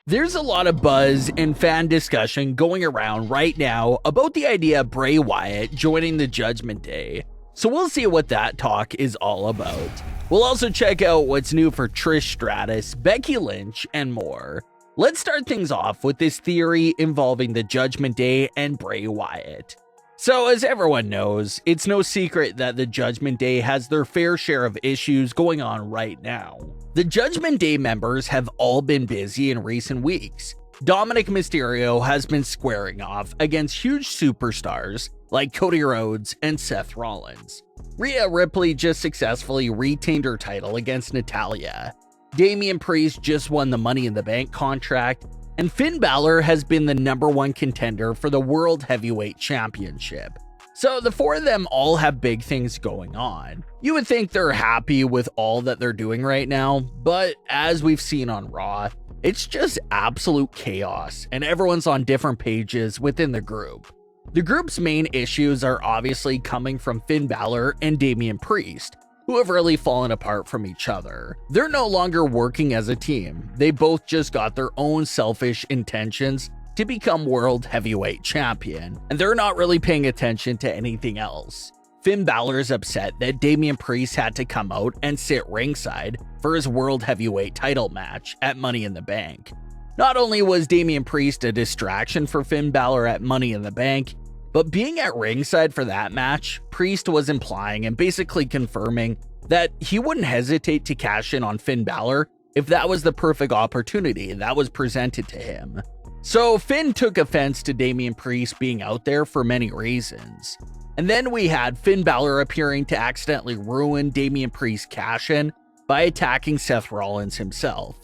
There's a lot of buzz and fan discussion going around right now about the idea of Bray Wyatt joining the Judgment Day, so we'll see what that talk is all about. We'll also check out what's new for Trish Stratus, Becky Lynch, and more. Let's start things off with this theory involving the Judgment Day and Bray Wyatt. So as everyone knows, it's no secret that the Judgment Day has their fair share of issues going on right now. The Judgment Day members have all been busy in recent weeks. Dominik Mysterio has been squaring off against huge superstars like Cody Rhodes and Seth Rollins. Rhea Ripley just successfully retained her title against Natalya. Damian Priest just won the Money in the Bank contract, and Finn Balor has been the #1 contender for the World Heavyweight Championship. So the four of them all have big things going on. You would think they're happy with all that they're doing right now, but as we've seen on Raw, it's just absolute chaos, and everyone's on different pages within the group. The group's main issues are obviously coming from Finn Balor and Damian Priest, who have really fallen apart from each other. They're no longer working as a team. They both just got their own selfish intentions to become World Heavyweight Champion, and they're not really paying attention to anything else. Finn Balor is upset that Damian Priest had to come out and sit ringside for his World Heavyweight title match at Money in the Bank. Not only was Damian Priest a distraction for Finn Balor at Money in the Bank, but being at ringside for that match, Priest was implying and basically confirming that he wouldn't hesitate to cash in on Finn Balor if that was the perfect opportunity that was presented to him. So Finn took offense to Damian Priest being out there for many reasons. And then we had Finn Balor appearing to accidentally ruin Damian Priest's cash-in by attacking Seth Rollins himself.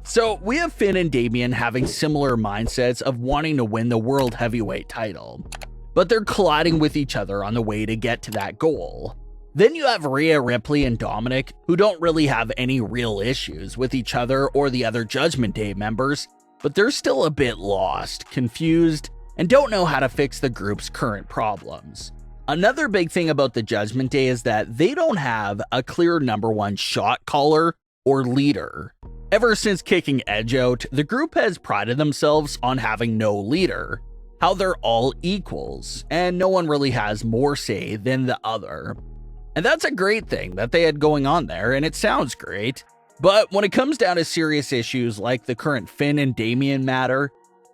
So we have Finn and Damian having similar mindsets of wanting to win the World Heavyweight title, but they're colliding with each other on the way to get to that goal. Then you have Rhea Ripley and Dominik, who don't really have any real issues with each other or the other Judgment Day members, but they're still a bit lost, confused, and don't know how to fix the group's current problems. Another big thing about the Judgment Day is that they don't have a clear #1 shot caller or leader. Ever since kicking Edge out, the group has prided themselves on having no leader, how they're all equals, and no one really has more say than the other. And that's a great thing that they had going on there, and it sounds great. But when it comes down to serious issues like the current Finn and Damian matter,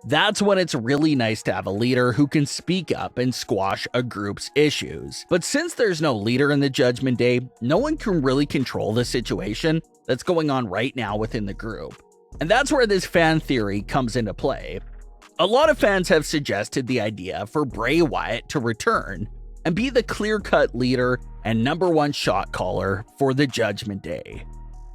that's when it's really nice to have a leader who can speak up and squash a group's issues. But since there's no leader in the Judgment Day, no one can really control the situation that's going on right now within the group. And that's where this fan theory comes into play. A lot of fans have suggested the idea for Bray Wyatt to return and be the clear-cut leader and #1 shot caller for the Judgment Day.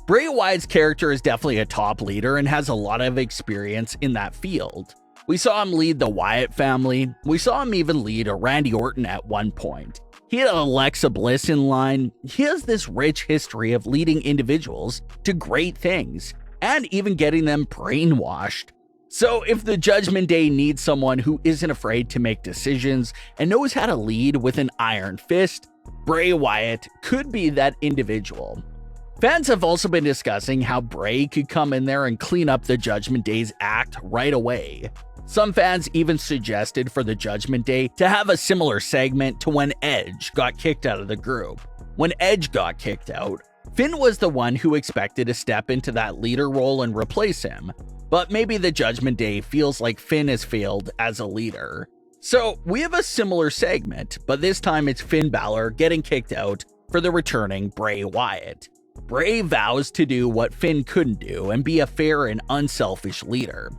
Bray Wyatt's character is definitely a top leader and has a lot of experience in that field. We saw him lead the Wyatt family. We saw him even lead a Randy Orton at one point. He had Alexa Bliss in line. He has this rich history of leading individuals to great things and even getting them brainwashed. So if the Judgment Day needs someone who isn't afraid to make decisions and knows how to lead with an iron fist, Bray Wyatt could be that individual. Fans have also been discussing how Bray could come in there and clean up the Judgment Day's act right away. Some fans even suggested for the Judgment Day to have a similar segment to when Edge got kicked out of the group. When Edge got kicked out, Finn was the one who expected to step into that leader role and replace him, but maybe the Judgment Day feels like Finn has failed as a leader. So we have a similar segment, but this time it's Finn Balor getting kicked out for the returning Bray Wyatt. Bray vows to do what Finn couldn't do and be a fair and unselfish leader.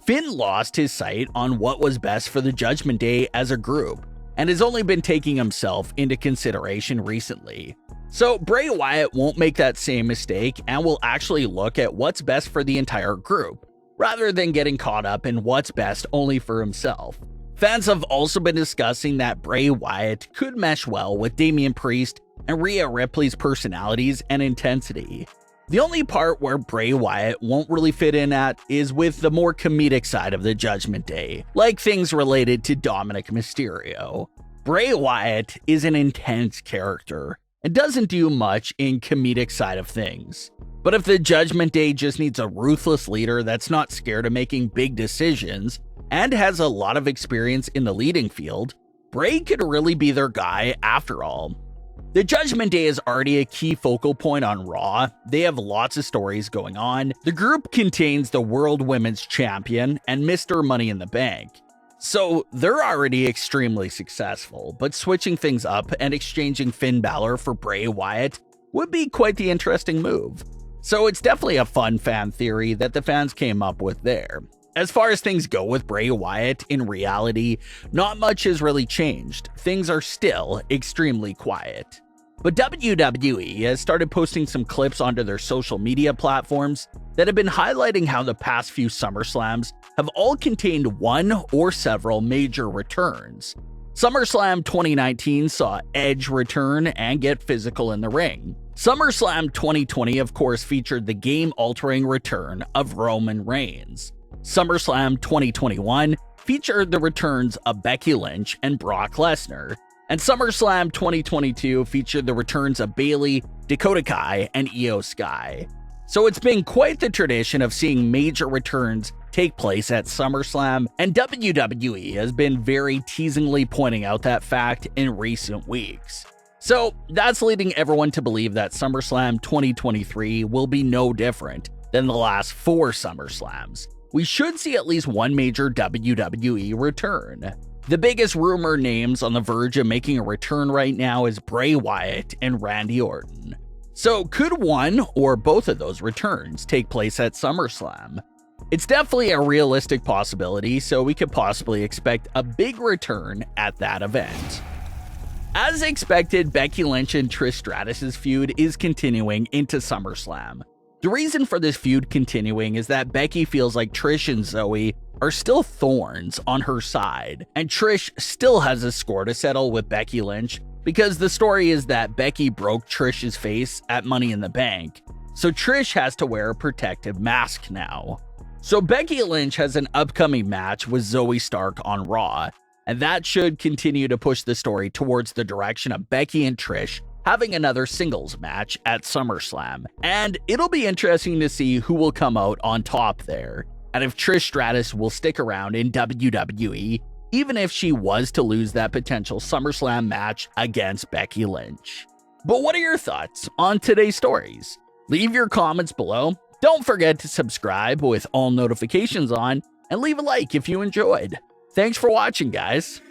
Finn lost his sight on what was best for the Judgment Day as a group, and has only been taking himself into consideration recently. So Bray Wyatt won't make that same mistake and will actually look at what's best for the entire group, rather than getting caught up in what's best only for himself. Fans have also been discussing that Bray Wyatt could mesh well with Damian Priest and Rhea Ripley's personalities and intensity. The only part where Bray Wyatt won't really fit in at is with the more comedic side of the Judgment Day, like things related to Dominik Mysterio. Bray Wyatt is an intense character and doesn't do much in comedic side of things. But if the Judgment Day just needs a ruthless leader that's not scared of making big decisions and has a lot of experience in the leading field, Bray could really be their guy after all. The Judgment Day is already a key focal point on Raw. They have lots of stories going on. The group contains the World Women's Champion and Mr. Money in the Bank. So they're already extremely successful, but switching things up and exchanging Finn Balor for Bray Wyatt would be quite the interesting move. So it's definitely a fun fan theory that the fans came up with there. As far as things go with Bray Wyatt, in reality, not much has really changed. Things are still extremely quiet. But WWE has started posting some clips onto their social media platforms that have been highlighting how the past few SummerSlams have all contained one or several major returns. SummerSlam 2019 saw Edge return and get physical in the ring. SummerSlam 2020, of course, featured the game-altering return of Roman Reigns. SummerSlam 2021 featured the returns of Becky Lynch and Brock Lesnar. And SummerSlam 2022 featured the returns of Bayley, Dakota Kai, and Io Sky. So it's been quite the tradition of seeing major returns take place at SummerSlam, and WWE has been very teasingly pointing out that fact in recent weeks. So that's leading everyone to believe that SummerSlam 2023 will be no different than the last 4 SummerSlams. We should see at least one major WWE return. The biggest rumor names on the verge of making a return right now is Bray Wyatt and Randy Orton. So could one or both of those returns take place at SummerSlam? It's definitely a realistic possibility, so we could possibly expect a big return at that event. As expected, Becky Lynch and Trish Stratus' feud is continuing into SummerSlam. The reason for this feud continuing is that Becky feels like Trish and Zoe are still thorns on her side, and Trish still has a score to settle with Becky Lynch because the story is that Becky broke Trish's face at Money in the Bank, so Trish has to wear a protective mask now. So Becky Lynch has an upcoming match with Zoe Stark on Raw, and that should continue to push the story towards the direction of Becky and Trish having another singles match at SummerSlam. And it'll be interesting to see who will come out on top there, and if Trish Stratus will stick around in WWE, even if she was to lose that potential SummerSlam match against Becky Lynch. But what are your thoughts on today's stories? Leave your comments below. Don't forget to subscribe with all notifications on, and leave a like if you enjoyed. Thanks for watching, guys.